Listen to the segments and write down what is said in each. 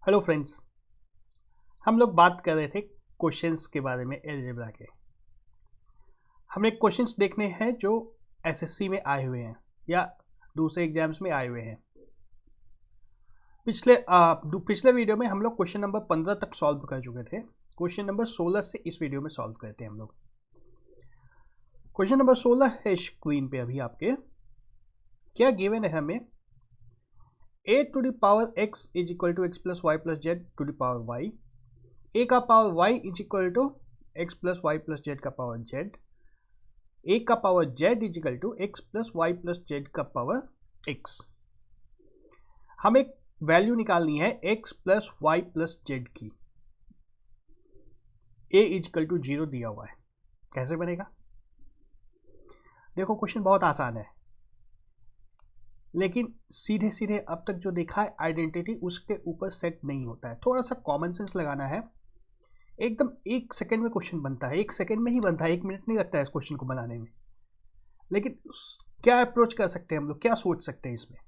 Hello friends. हम लोग बात कर रहे थे क्वेश्चंस के बारे में अलजेब्रा के। हमें क्वेश्चंस देखने हैं जो एसएससी में आए हुए हैं या दूसरे एग्जाम्स में आए हुए हैं। पिछले वीडियो में हम लोग क्वेश्चन नंबर 15 तक सॉल्व कर चुके थे। क्वेश्चन नंबर 16 से इस वीडियो में सॉल्व करते हैं हम लोग। क्वेश्चन नंबर 16 है स्क्रीन पे अभी आपके। क्या गिवन है हमें? a to the power x is equal to x plus y plus z to the power y, a का power y is equal to x plus y plus z का power z, a का power z is equal to x plus y plus z का power x। हमें value निकालनी है x plus y plus z की। a is equal to 0 दिया हुआ है, कैसे बनेगा? देखो क्वेश्चन बहुत आसान है, लेकिन सीधे सीधे अब तक जो देखा है आइडेंटिटी उसके ऊपर सेट नहीं होता है। थोड़ा सा कॉमन सेंस लगाना है। एकदम 1 सेकेंड में क्वेश्चन बनता है, 1 सेकेंड में ही बनता है, 1 मिनट नहीं लगता है इस क्वेश्चन को बनाने में। लेकिन क्या अप्रोच कर सकते हैं हम लोग, क्या सोच सकते हैं इसमें?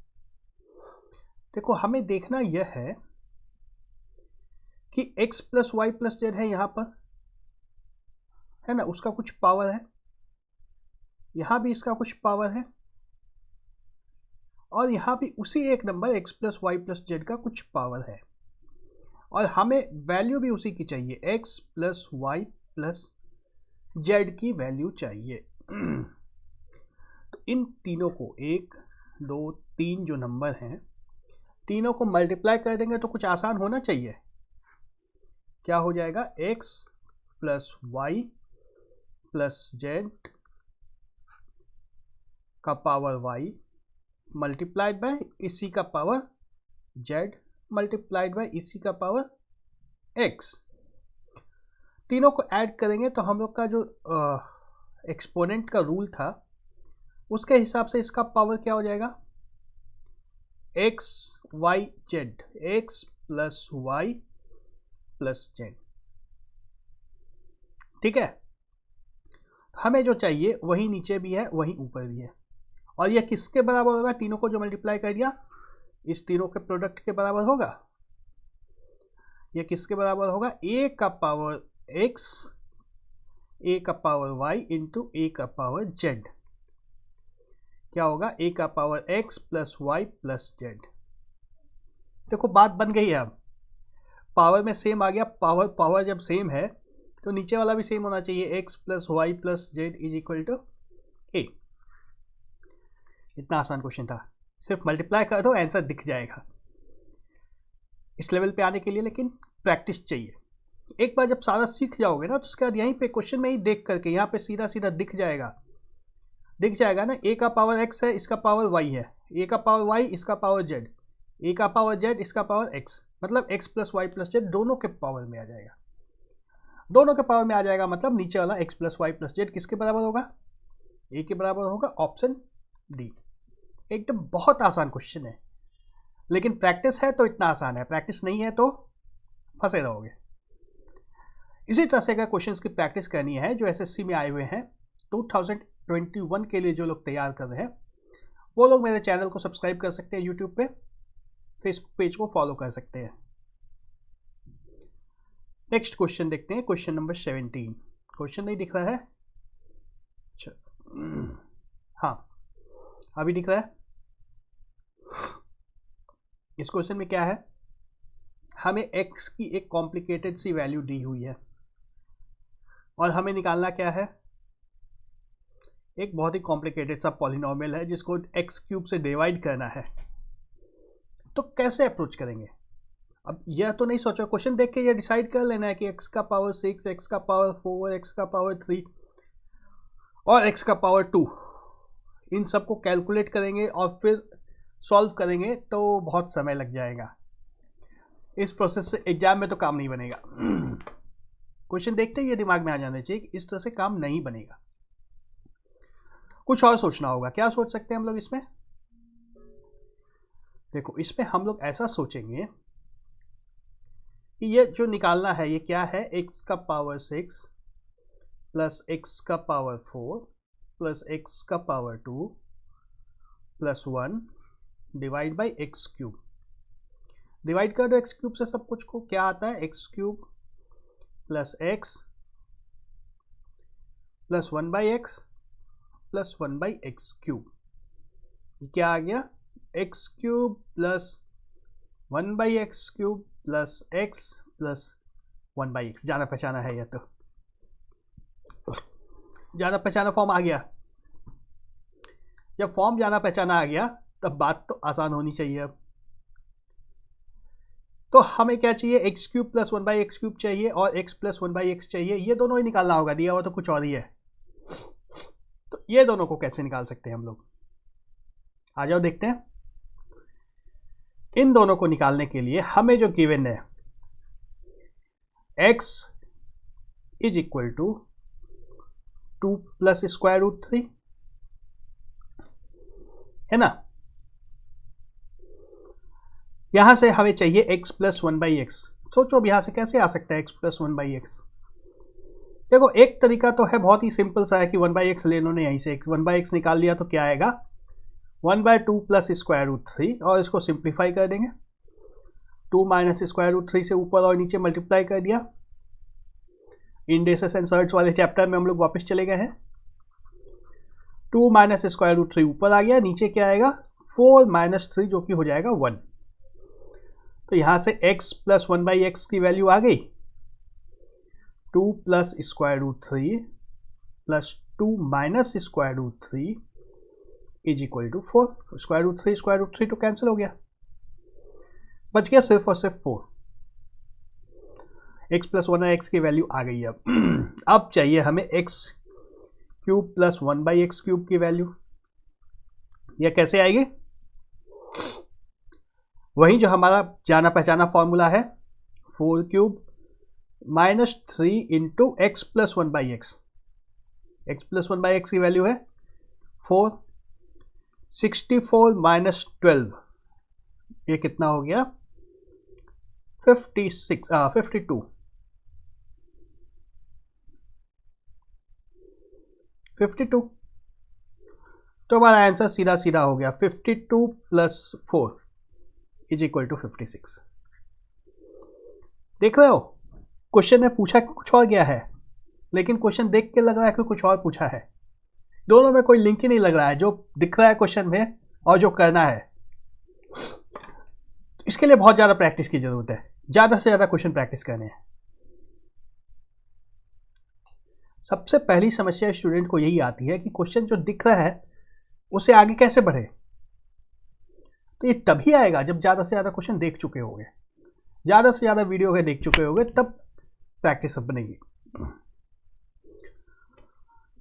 देखो हमें देखना यह है कि x plus y plus z है यहाँ पर, है ना, उसका कुछ पावर है, यहाँ भी इसका कुछ पावर है, और यहाँ भी उसी एक नंबर x plus y plus z का कुछ पावर है, और हमें वैल्यू भी उसी की चाहिए, x plus y plus z value वैल्यू चाहिए। तो इन तीनों को 1 2 3 जो नंबर हैं तीनों को मल्टीप्लाई कर देंगे तो कुछ आसान होना चाहिए। क्या हो जाएगा? x plus y plus z का पावर y मल्टीप्लाइड बाय इसी का पावर z मल्टीप्लाइड बाय इसी का पावर x। तीनों को ऐड करेंगे तो हम लोग का जो एक्सपोनेंट का रूल था उसके हिसाब से इसका पावर क्या हो जाएगा? x y z, x plus y plus z. ठीक है, हमें जो चाहिए वही नीचे भी है वही ऊपर भी है, और यह किसके बराबर होगा? तीनों को जो मल्टीप्लाई कर दिया इस तीनों के प्रोडक्ट के बराबर होगा। यह किसके बराबर होगा? a का पावर x, a का पावर y इंटू a का पावर z। क्या होगा? a का power x plus y plus z. देखो बात बन गई है। अब पावर में सेम आ गया, पावर जब सेम है तो नीचे वाला भी सेम होना चाहिए, x plus y plus z is equal to a। इतना आसान क्वेश्चन था, सिर्फ मल्टीप्लाई कर दो आंसर दिख जाएगा इस लेवल पे आने के लिए। लेकिन प्रैक्टिस चाहिए। एक बार जब सारा सीख जाओगे ना तो उसके बाद यहीं पे क्वेश्चन में ही देख करके यहाँ पे सीधा सीधा दिख जाएगा ना। a का पावर x है, इसका पावर y है, a का पावर y इसका पावर z, a का पावर z इसका पावर x, मतलब x plus y plus z दोनों के पावर में आ जाएगा। दोनों के पावर में आ जाएगा मतलब नीचे वाला x plus y plus z किसके बराबर होगा? a के बराबर होगा, ऑप्शन डी। एकदम बहुत आसान क्वेश्चन है, लेकिन प्रैक्टिस है तो इतना आसान है, प्रैक्टिस नहीं है तो फंसे रहोगे। इसी तरह से अगर क्वेश्चंस की प्रैक्टिस करनी है जो एसएससी में आए हुए हैं 2021 के लिए, जो लोग तैयार कर रहे हैं वो लोग मेरे चैनल को सब्सक्राइब कर सकते हैं यूट्यूब पे, फेसबुक पेज को फॉलो कर सकते हैं। नेक्स्ट क्वेश्चन देखते हैं, क्वेश्चन नंबर 17। क्वेश्चन नहीं दिख रहा है? अच्छा, हाँ अभी दिख रहा है। इस क्वेश्चन में क्या है? हमें x की एक कॉम्प्लिकेटेड सी वैल्यू दी हुई है और हमें निकालना क्या है? एक बहुत ही कॉम्प्लिकेटेड सा पॉलिनोमियल है जिसको x क्यूब से डिवाइड करना है। तो कैसे अप्रोच करेंगे? अब यह तो नहीं सोचो, क्वेश्चन देख के यह डिसाइड कर लेना है कि x का पावर 6, x का पावर 4, x का पावर 3 और x का पावर 2, इन सबको कैलकुलेट करेंगे और फिर सॉल्व करेंगे तो बहुत समय लग जाएगा। इस प्रोसेस से एग्जाम में तो काम नहीं बनेगा। क्वेश्चन देखते ही ये दिमाग में आ जाना चाहिए कि इस तरह से काम नहीं बनेगा, कुछ और सोचना होगा। क्या सोच सकते हैं हम लोग इसमें? देखो इसमें हम लोग ऐसा सोचेंगे कि ये जो निकालना है ये क्या है? x का पावर 6 प्लस x का पावर 4 प्लस x का power 2 plus 1 divide by x cube. Divide कर दो एक्स क्यूब से सब कुछ को, क्या आता है x cube plus x plus 1/x plus 1/x cube, क्या आ गया x cube plus 1/x cube plus x plus 1/x। जाना पहचाना है, यह तो जाना पहचाना फॉर्म आ गया। जब फॉर्म जाना पहचाना आ गया तब बात तो आसान होनी चाहिए। अब तो हमें क्या चाहिए, x cube plus 1/x cube चाहिए और x प्लस 1/x चाहिए। ये दोनों ही निकालना होगा, दिया हुआ तो कुछ और ही है। तो ये दोनों को कैसे निकाल सकते हैं हम लोग, आ जाओ देखते हैं। इन दोनों को निकालने के लिए हमें जो गिवन है x is equal to 2 plus square root 3 है ना। यहां से हमें चाहिए x प्लस 1/x। सोचो अब यहां से कैसे आ सकता है x प्लस 1/x। देखो एक तरीका तो है, बहुत ही सिंपल सा है कि 1/x ले लो ना, यहीं से 1/x निकाल लिया तो क्या आएगा 1/2 प्लस स्क्वायर रूट 3, और इसको सिंप्लीफाई कर देंगे। 2 माइनस स्क्वायर रूट 3 से ऊपर और नीचे मल्टीप्लाई कर दिया। इंडेसेस एंड सर्च वाले चैप्टर में हम लोग वापस चले गए हैं। 2 माइनस स्क्वायर रूट 3 ऊपर आ गया, नीचे क्या आएगा 4 माइनस 3 जो कि हो जाएगा 1। तो यहां से x प्लस 1/x की वैल्यू आ गई 2 plus square root 3 plus 2 minus square root 3 is equal to 4। Square root 3 तो कैंसिल हो गया, बच गया सिर्फ और सिर्फ 4। x प्लस 1/x की वैल्यू आ गई। अब चाहिए हमें x cube plus 1/x cube की वैल्यू। यह कैसे आएगी, वही जो हमारा जाना पहचाना फॉर्मूला है 4 cube minus 3 into x plus 1/x। X plus 1/x की वैल्यू है 4। 64 माइनस 12 ये कितना हो गया 52। 52 तो हमारा आंसर सीधा सीधा हो गया 52 प्लस 4 इज इक्वल टू 56। देख रहे हो क्वेश्चन में पूछा कुछ और गया है, लेकिन क्वेश्चन देख के लग रहा है कि कुछ और पूछा है। दोनों में कोई लिंक ही नहीं लग रहा है, जो दिख रहा है क्वेश्चन में और जो करना है। इसके लिए बहुत ज़्यादा प्रैक्टिस की जरूरत है, ज़्यादा से ज़्यादा क्वेश्चन प्रैक्टिस करने हैं। सबसे पहली समस्या स्टूडेंट को यही आती है कि क्वेश्चन जो दिख रहा है उसे आगे कैसे बढ़े। तो ये तभी आएगा जब ज़्यादा से ज़्यादा क्वेश्चन देख चुके होंगे, ज़्यादा से ज़्यादा वीडियो के देख चुके होंगे, तब प्रैक्टिस अब बनेगी।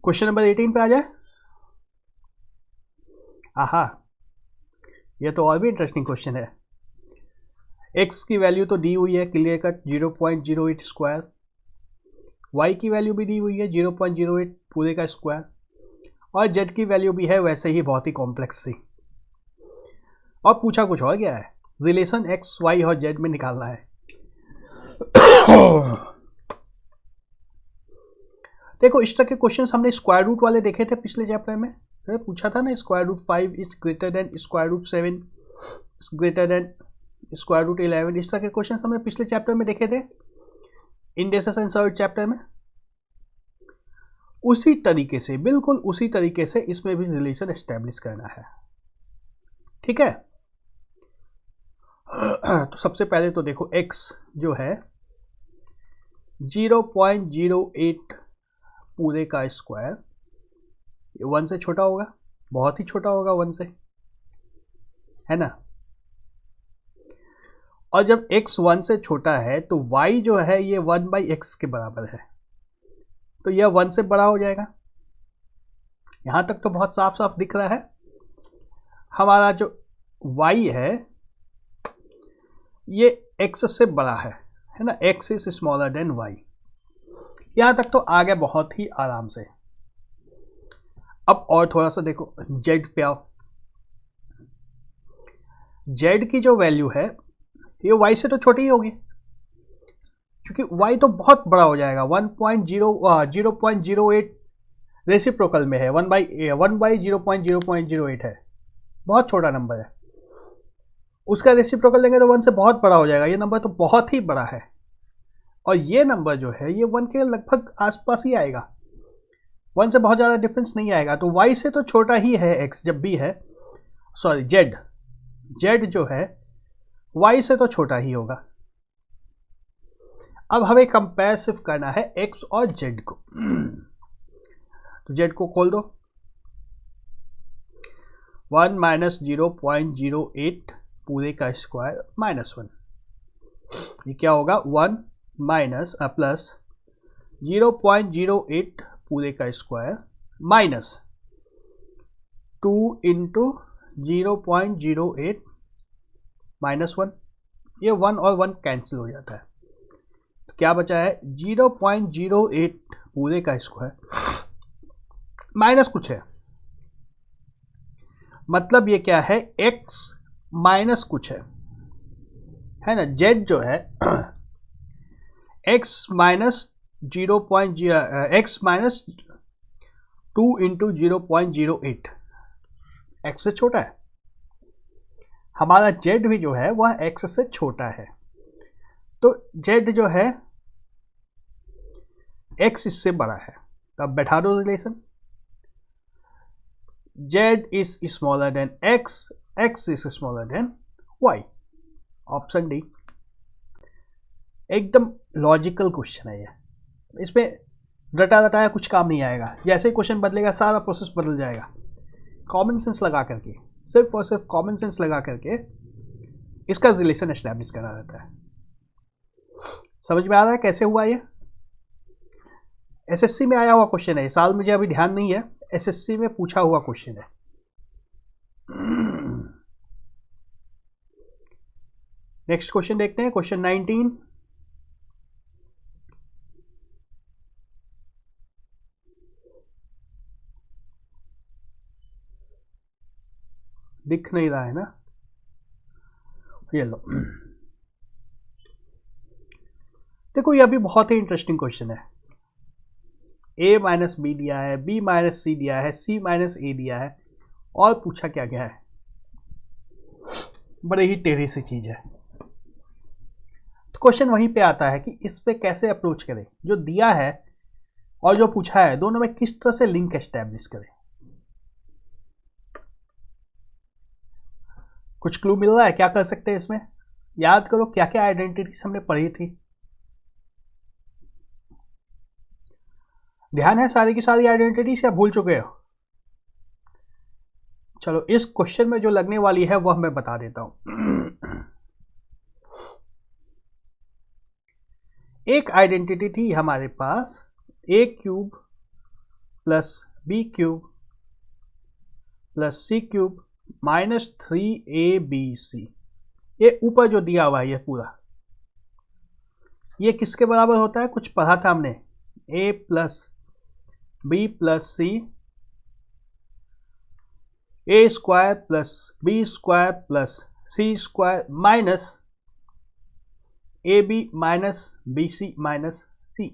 क्वेश्चन नंबर 18 पे आ जाए। आहा, ये तो और भी इंटरेस्टिंग क्वेश्चन है। x की वैल्यू तो दी हुई है क्लियर कट 0.08 स्क्वायर, y की वैल्यू भी दी हुई है 0.08 पूरे का स्क्वायर, और z की वैल्यू भी है वैसे ही बहुत ही कॉम्प्लेक्स सी। और पूछा कुछ और गया है, रिलेशन x, y और z में निकालना है। देखो इस तरह के क्वेश्चन हमने स्क्वायर रूट वाले देखे थे पिछले चैप्टर में, पूछा था ना square root 5 is greater than square root 7 is greater than square root 11। इस तरह के क्वेश्चन हमने पिछले चैप्टर में देखे थे इंडेसेस एंड सर्च चैप्टर में। उसी तरीके से, बिल्कुल उसी तरीके से इसमें भी रिलेशन एस्टेब्लिश करना है। ठीक है, तो सबसे पहले तो देखो x जो है 0.08 पूरे का स्क्वायर, ये 1 से छोटा होगा, बहुत ही छोटा होगा 1 से, है ना। और जब x 1 से छोटा है तो y जो है ये 1/x के बराबर है, तो यह 1 से बड़ा हो जाएगा। यहां तक तो बहुत साफ साफ दिख रहा है। हमारा जो y है ये x से बड़ा है ना, x is smaller than y। यहां तक तो आ गया बहुत ही आराम से। अब और थोड़ा सा देखो z पे आओ। z की जो वैल्यू है ये y से तो छोटी ही होगी, क्योंकि y तो बहुत बड़ा हो जाएगा। 0.08 रेसिप्रोकल में है, 1/0.008 है, बहुत छोटा नंबर है। उसका रेसिप्रोकल लेंगे तो 1 से बहुत बड़ा हो जाएगा। ये नंबर तो बहुत ही बड़ा है और ये नंबर जो है ये 1 के लगभग आसपास ही आएगा, 1 से बहुत ज़्यादा डिफरेंस नहीं आएगा। तो y से तो छोटा ही है x जब भी है, सॉरी z जो है y से तो छोटा ही होगा। अब हमें कंपेयर सिर्फ करना है x और z को। तो z को खोल दो, 1 माइनस 0.08 पूरे का स्क्वायर माइनस 1, ये क्या होगा 1 माइनस प्लस 0.08 पूरे का स्क्वायर माइनस 2 इंटू 0.08 माइनस 1, ये 1 और 1 कैंसिल हो जाता है। तो क्या बचा है 0.08 पूरे का स्क्वायर माइनस कुछ है, मतलब ये क्या है x माइनस कुछ है ना। z जो है x माइनस 2 इंटू 0.08 x से छोटा है, हमारा z भी जो है वह x से छोटा है। तो z जो है x इससे बड़ा है, तो अब बैठा दो relation, z is smaller than x, x is smaller than y, option D. एकदम लॉजिकल क्वेश्चन है ये, इसमें रटा रटाया कुछ काम नहीं आएगा, जैसे ही क्वेश्चन बदलेगा सारा प्रोसेस बदल जाएगा। कॉमन सेंस लगा करके, सिर्फ और सिर्फ कॉमन सेंस लगा करके इसका रिलेशन एस्टैब्लिश करना रहता है। समझ में आ रहा है कैसे हुआ ये? एसएससी में आया हुआ क्वेश्चन है, साल मुझे अभी ध्यान नहीं है, एसएससी में पूछा हुआ क्वेश्चन है। नेक्स्ट क्वेश्चन देखते हैं, क्वेश्चन 19। दिख नहीं रहा है ना, ये लो। देखो ये अभी बहुत ही इंटरेस्टिंग क्वेश्चन है। a माइनस बी दिया है, b माइनस सी दिया है, c माइनस ए दिया है, और पूछा क्या गया है, बड़े ही टेढ़ी सी चीज है। तो क्वेश्चन वहीं पे आता है कि इस पे कैसे अप्रोच करें, जो दिया है और जो पूछा है दोनों में किस तरह से लिंक एस्टैब्लिश करें। कुछ क्लू मिल रहा है क्या कर सकते हैं इसमें? याद करो क्या क्या आइडेंटिटीज हमने पढ़ी थी, ध्यान है सारी की सारी आइडेंटिटीज या भूल चुके हो? चलो इस क्वेश्चन में जो लगने वाली है वह मैं बता देता हूं। एक आइडेंटिटी थी हमारे पास a cube plus B cube plus C cube minus 3abc, ये ऊपर जो दिया हुआ है ये पूरा, ये किसके बराबर होता है? कुछ पढ़ा था हमने, a plus B plus C A square plus B square plus C square minus A B minus B C minus C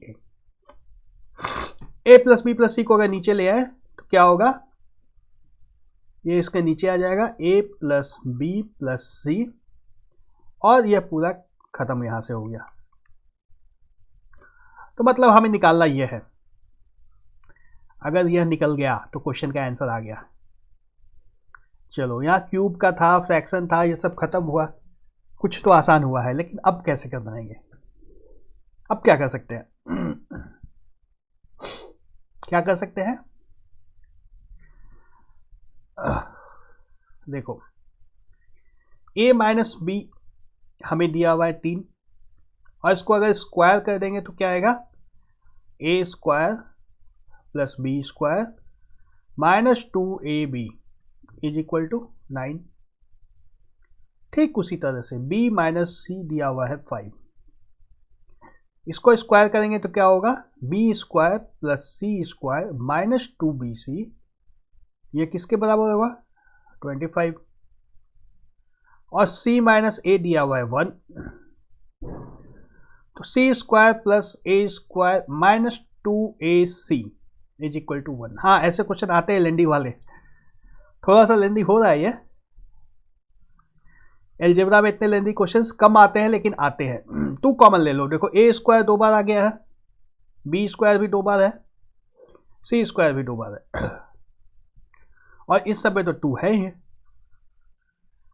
A plus B plus C को अगर नीचे ले आए तो क्या होगा, ये इसके नीचे आ जाएगा a प्लस बी प्लस सी, और यह पूरा खत्म यहां से हो गया। तो मतलब हमें निकालना यह है, अगर यह निकल गया तो क्वेश्चन का आंसर आ गया। चलो यहाँ क्यूब का था, फ्रैक्शन था, ये सब खत्म हुआ, कुछ तो आसान हुआ है, लेकिन अब कैसे कर बनाएंगे? अब क्या कर सकते हैं? क्या कर सकते हैं? देखो a माइनस बी हमें दिया हुआ है 3, और इसको अगर स्क्वायर कर देंगे तो क्या आएगा, a square plus B square minus 2ab is equal to 9। ठीक उसी तरह से b माइनस सी दिया हुआ है 5, इसको स्क्वायर करेंगे तो क्या होगा, b square plus C square minus 2bc, ये किसके बराबर होगा 25, और c माइनस a दिया हुआ है 1, तो c square plus a square minus 2ac is equal to 1। हाँ ऐसे क्वेश्चन आते हैं लेंदी वाले, थोड़ा सा लेंदी हो रहा है ये, एलजेब्रा में इतने लेंदी क्वेश्चंस कम आते हैं, लेकिन आते हैं। 2 कॉमन ले लो, देखो ए स्क्वायर 2 बार आ गया है, बी स्क्वायर भी 2 बार है, सी स्क्वायर भी 2 बार है, और इस सब में तो 2 है ही।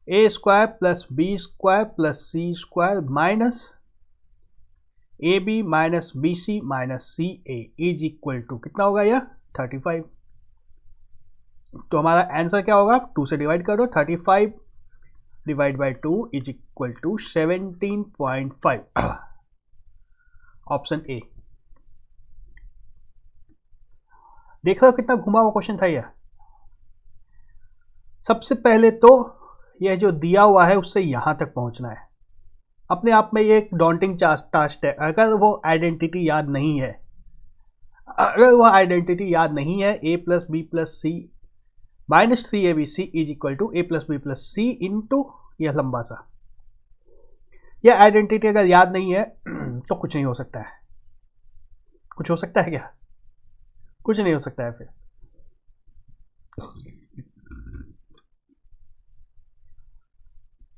A square plus B square plus C square minus A B minus B C minus C A is equal to कितना होगा यह 35। तो हमारा आंसर क्या होगा, 2 से डिवाइड कर दो, 35 divide by 2 is equal to 17.5। Option A. देख रहे हो कितना घुमा हुआ क्वेश्चन था यह। सबसे पहले तो यह जो दिया हुआ है उससे यहां तक पहुंचना है। अपने आप में ये एक डॉन्टिंग टास्क है। अगर वो आइडेंटिटी याद नहीं है, A plus B plus C minus 3abc is equal to A plus B plus C into यह लंबा सा, यह आइडेंटिटी अगर याद नहीं है तो कुछ नहीं हो सकता है। कुछ हो सकता है क्या? कुछ नहीं हो सकता है। फिर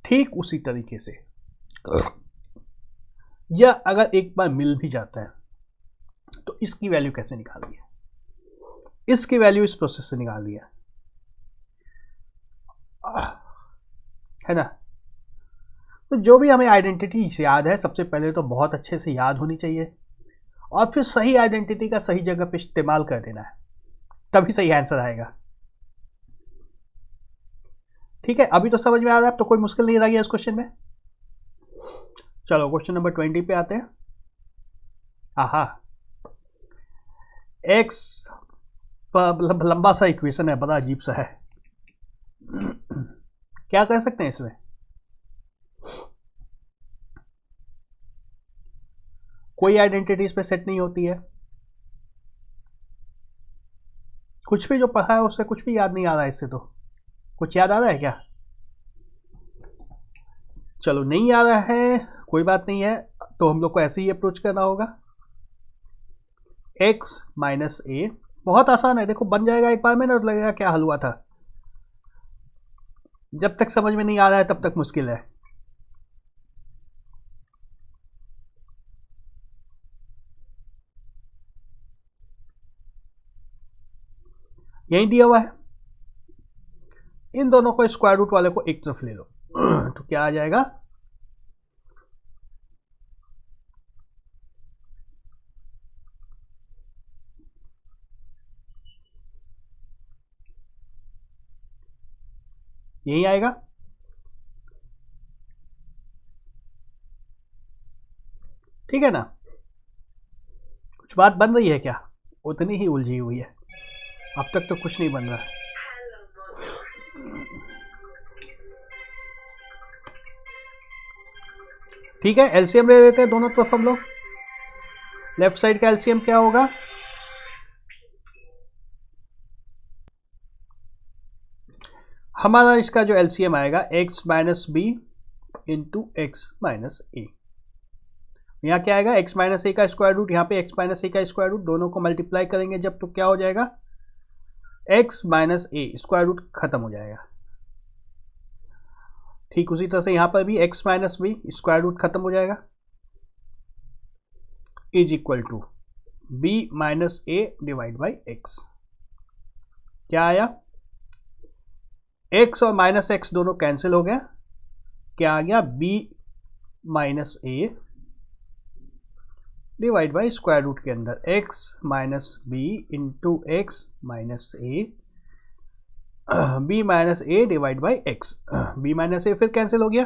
ठीक उसी तरीके से यह अगर एक बार मिल भी जाता है तो इसकी वैल्यू कैसे निकालनी है? इसकी वैल्यू इस प्रोसेस से निकालनी है ना। तो जो भी हमें आइडेंटिटी याद है, सबसे पहले तो बहुत अच्छे से याद होनी चाहिए, और फिर सही आइडेंटिटी का सही जगह पे इस्तेमाल कर देना है, तभी सही आंसर आएगा। ठीक है, अभी तो समझ में आ रहा है, अब तो कोई मुश्किल नहीं रह गया इस क्वेश्चन में। चलो क्वेश्चन नंबर 20 पे आते हैं। आहा, एक्स लंबा सा इक्वेशन है, बड़ा अजीब सा है। क्या कर सकते हैं इसमें? कोई आइडेंटिटी इस पे सेट नहीं होती है, कुछ भी जो पढ़ा है उससे कुछ भी याद नहीं आ रहा है। इससे तो कुछ याद आ रहा है क्या? चलो नहीं आ रहा है, कोई बात नहीं है, तो हम लोग को ऐसे ही अप्रोच करना होगा। x माइनस ए बहुत आसान है, देखो बन जाएगा एक बार में ना, तो लगेगा क्या हल हुआ था। जब तक समझ में नहीं आ रहा है तब तक मुश्किल है। यही दिया हुआ है, इन दोनों को स्क्वायर रूट वाले को एक तरफ ले लो तो क्या आ जाएगा, यही आएगा। ठीक है ना, कुछ बात बन रही है क्या? उतनी ही उलझी हुई है, अब तक तो कुछ नहीं बन रहा। ठीक है, एलसीएम ले लेते हैं दोनों तरफ हम लोग। लेफ्ट साइड का एलसीएम क्या होगा, हमारा इसका जो एलसीएम आएगा x minus B into X minus A. यहाँ क्या आएगा, x माइनस ए का स्क्वायर रूट, यहाँ पे x माइनस ए का स्क्वायर रूट, दोनों को मल्टीप्लाई करेंगे जब, तो क्या हो जाएगा, x माइनस ए, स्क्वायर रूट खत्म हो जाएगा। ठीक उसी तरह से यहाँ पर भी x minus B, square root खत्म हो जाएगा, is equal to b minus A divide by X. क्या आया, x और माइनस एक्स दोनों कैंसिल हो गया, क्या आ गया, b minus A divide by square root के अंदर x minus B into X minus A, b minus A divide by X. b minus A फिर कैंसिल हो गया,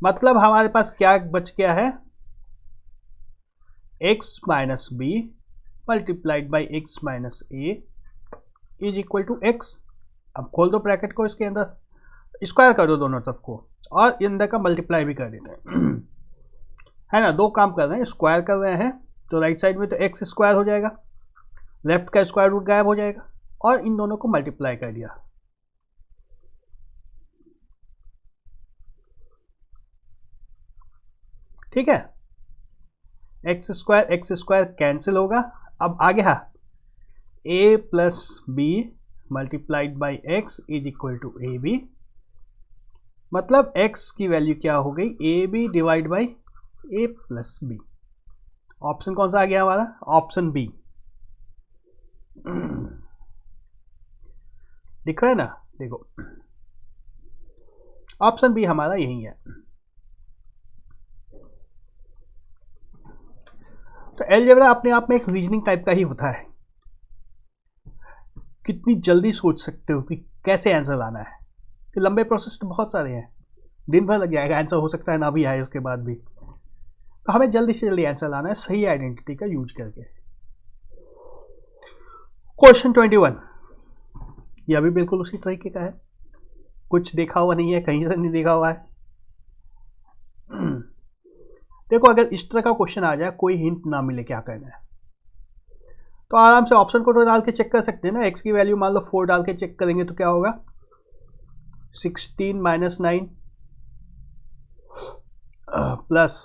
मतलब हमारे पास क्या बच गया है, x minus B multiplied by X minus A is equal to X. अब खोल दो ब्रैकेट को, इसके अंदर स्क्वायर कर दो दोनों तरफ को, और अंदर का मल्टीप्लाई भी कर देते हैं है ना। दो काम कर रहे हैं, स्क्वायर कर रहे हैं, तो राइट साइड में तो एक्स स्क्वायर हो जाएगा, लेफ्ट का स्क्वायर रूट गायब हो जाएगा, और इन दोनों को मल्टीप्लाई कर दिया। ठीक है, एक्स स्क्वायर कैंसिल होगा। अब आ गया a plus B multiplied by X is equal to A B, मतलब x की वैल्यू क्या हो गई, A B divide by A plus B. Option कौन सा आ गया हमारा, ऑप्शन बी। दिख रहा है ना, देखो ऑप्शन बी हमारा यही है। तो अलजेब्रा अपने आप में एक रीजनिंग टाइप का ही होता है, कितनी जल्दी सोच सकते हो कि कैसे आंसर लाना है। कि लंबे प्रोसेस तो बहुत सारे हैं, दिन भर लग जाएगा, आंसर हो सकता है ना भी आए उसके बाद भी। तो हमें जल्दी से जल्दी आंसर लाना है सही आइडेंटिटी का यूज करके। क्वेश्चन 21 यह भी बिल्कुल उसी तरीके का है, कुछ देखा हुआ नहीं है, कहीं से नहीं देखा हुआ है। देखो अगर इस तरह का क्वेश्चन आ जाए, कोई हिंट ना मिले क्या करना है, तो आराम से ऑप्शन कोड डाल के चेक कर सकते हैं ना। एक्स की वैल्यू मान लो 4 डाल के चेक करेंगे तो क्या होगा, 16 माइनस 9 प्लस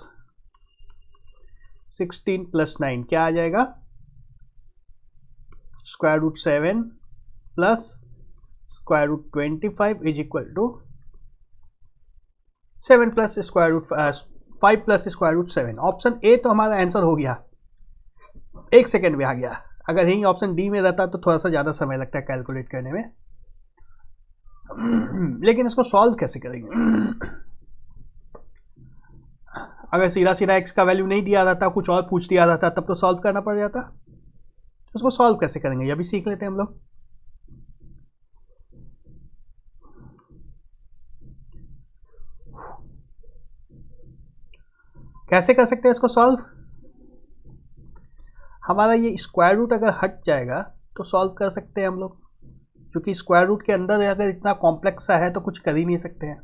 16 प्लस 9 क्या आ जाएगा, square root 7 plus square root 25 is equal to 7 plus square root 5 plus square root 7। Option A तो हमारा आंसर हो गया, 1 सेकेंड में आ गया। अगर यही ऑप्शन डी में रहता तो थोड़ा सा ज़्यादा समय लगता है कैलकुलेट करने में। लेकिन इसको सॉल्व कैसे करेंगे, अगर सीधा सीधा एक्स का वैल्यू नहीं दिया रहता, कुछ और पूछ दिया रहता, तब तो सॉल्व करना पड़ जाता। उसको सॉल्व कैसे करेंगे यह भी सीख लेते हैं हम लोग। कैसे कर सकते हैं इसको सॉल्व, हमारा ये स्क्वायर रूट अगर हट जाएगा तो सॉल्व कर सकते हैं हम लोग, क्योंकि स्क्वायर रूट के अंदर अगर इतना कॉम्प्लेक्स सा है तो कुछ कर ही नहीं सकते हैं।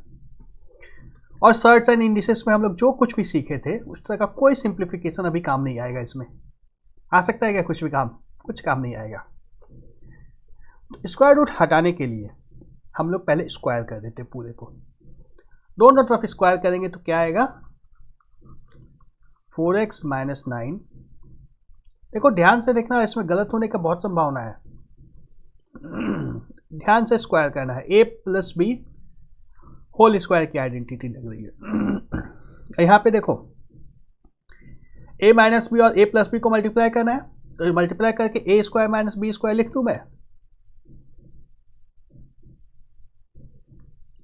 और सर्च एंड इंडिसेस में हम लोग जो कुछ भी सीखे थे उस तरह का कोई सिंप्लीफिकेशन अभी काम नहीं आएगा। इसमें आ सकता है क्या कुछ भी काम, कुछ काम नहीं आएगा। तो स्क्वायर रूट हटाने के लिए हम लोग पहले स्क्वायर कर देते पूरे को, दोनों तरफ स्क्वायर करेंगे तो क्या आएगा, 4x माइनस 9। देखो ध्यान से देखना, इसमें गलत होने का बहुत संभावना है, ध्यान से स्क्वायर करना है। a plus B whole square की आइडेंटिटी लग रही है। यहाँ पे देखो a माइनस बी और a प्लस बी को मल्टीप्लाई करना है, तो मल्टीप्लाई करके a square minus B square लिख दूं मैं,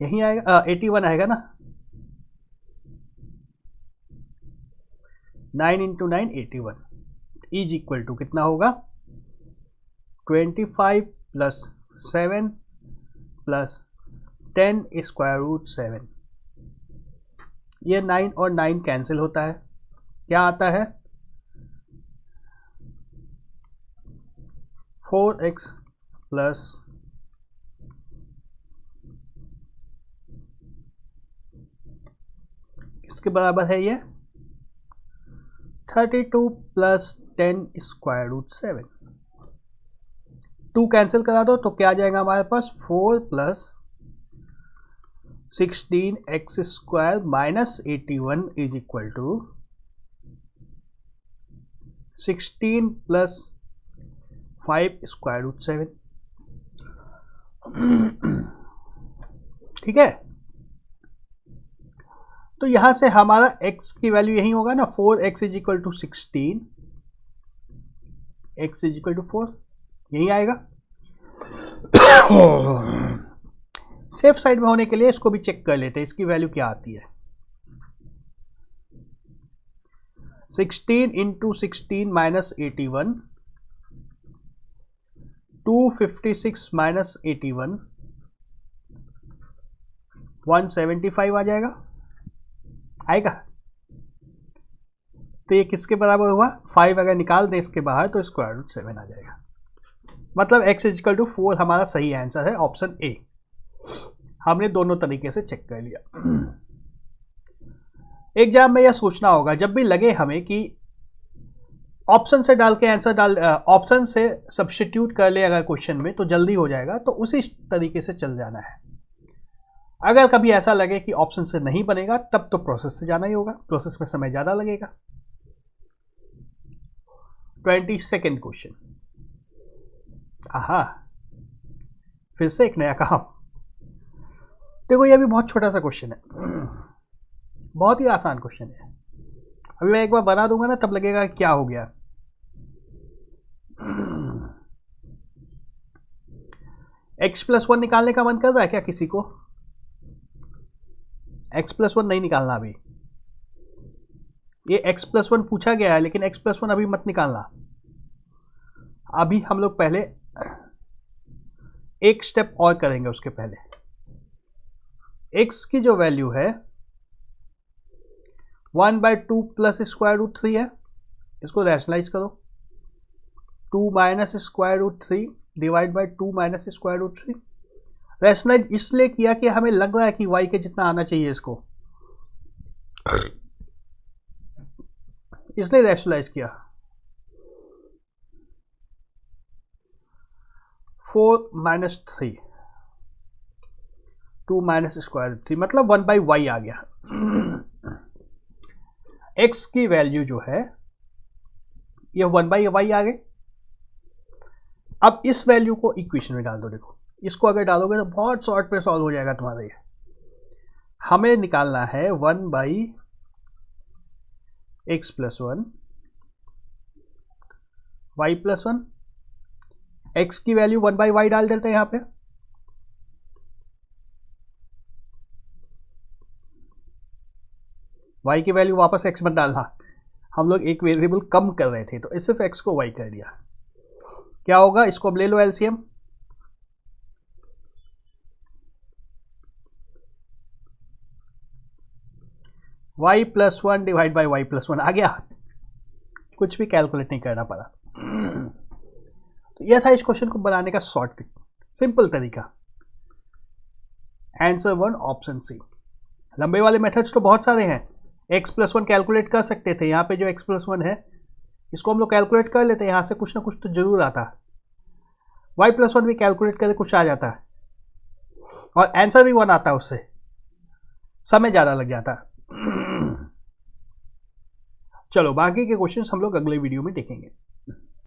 यही आएगा 81 आएगा ना, 9 इंटू 9 81 इज इक्वल टू कितना होगा, 25 प्लस 7 प्लस 10 स्क्वायर रूट 7। ये 9 और 9 कैंसिल होता है, क्या आता है 4x प्लस इसके बराबर है ये 32 प्लस 10 स्क्वायर रूट 7। 2 कैंसिल करा दो तो क्या आ जाएगा हमारे पास, 4 plus 16 X square minus 81 is equal to 16 plus 5 square root 7। ठीक है, तो यहां से हमारा x की वैल्यू यही होगा ना, 4x is equal to 16, x is equal to 4 यही आएगा। सेफ साइड में होने के लिए इसको भी चेक कर लेते हैं, इसकी वैल्यू क्या आती है। 16 इंटू 16 माइनस 81, 256 माइनस 81, 175 आ जाएगा, आएगा। तो ये किसके बराबर हुआ, 5 अगर निकाल दें इसके बाहर तो स्क्वायर रूट 7 आ जाएगा। मतलब x इज इक्वल टू 4 हमारा सही आंसर है, ऑप्शन ए। हमने दोनों तरीके से चेक कर लिया। एग्जाम में यह सोचना होगा, जब भी लगे हमें कि ऑप्शन से डाल के आंसर ऑप्शन से सब्स्टिट्यूट कर ले अगर क्वेश्चन में तो जल्दी हो जाएगा, तो उसी तरीके से चल जाना है। अगर कभी ऐसा लगे कि ऑप्शन से नहीं बनेगा तब तो प्रोसेस से जाना ही होगा, प्रोसेस में समय ज़्यादा लगेगा। 22nd क्वेश्चन, आहा फिर से एक नया काम। देखो ये भी बहुत छोटा सा क्वेश्चन है, बहुत ही आसान क्वेश्चन है। अभी मैं एक बार बना दूंगा ना तब लगेगा क्या हो गया। x+1 निकालने का मन कर रहा है क्या किसी को? x+1 नहीं निकालना अभी, ये x+1 पूछा गया है, लेकिन x+1 अभी मत निकालना। अभी हम लोग पहले एक स्टेप और करेंगे। उसके पहले x की जो वैल्यू है 1/2 प्लस स्क्वायर रूट 3 है, इसको रैशनलाइज करो। 2 minus square root 3 divide by 2 minus square root 3। Rationalise इसलिए किया कि हमें लग रहा है कि y के जितना आना चाहिए इसको, इसलिए रैशनलाइज किया। 4 माइनस 3 2 माइनस स्क्वायर रूट 3 मतलब 1/y आ गया। x की वैल्यू जो है ये 1/y आ गई। अब इस वैल्यू को इक्वेशन में डाल दो। देखो इसको अगर डालोगे तो बहुत शॉर्ट पे सॉल्व हो जाएगा तुम्हारा ये। हमें निकालना है 1/x+1 y+1। x की वैल्यू 1/y डाल देते हैं यहां पे। y की वैल्यू वापस x मत डालना, हम लोग एक वेरिएबल कम कर रहे थे तो सिर्फ x को y कर दिया। क्या होगा, इसको अब ले लो LCM. y+1 divide by y+1 आ गया, कुछ भी कैलकुलेट नहीं करना पड़ा। तो यह था इस क्वेश्चन को बनाने का शॉर्टकट, सिंपल तरीका। Answer 1 option C. लंबे वाले मेथड्स तो बहुत सारे हैं। x+1 कैलकुलेट कर सकते थे, यहाँ पे जो x+1 है इसको हम लोग कैलकुलेट कर लेते हैं, यहाँ से कुछ ना कुछ तो जरूर आता है। y+1 भी कैलकुलेट करके कुछ आ जाता है और आंसर भी 1 आता है, उससे समय ज़्यादा लग जाता है। चलो बाकी के क्वेश्चंस हम लोग अगले वीडियो में देखेंगे।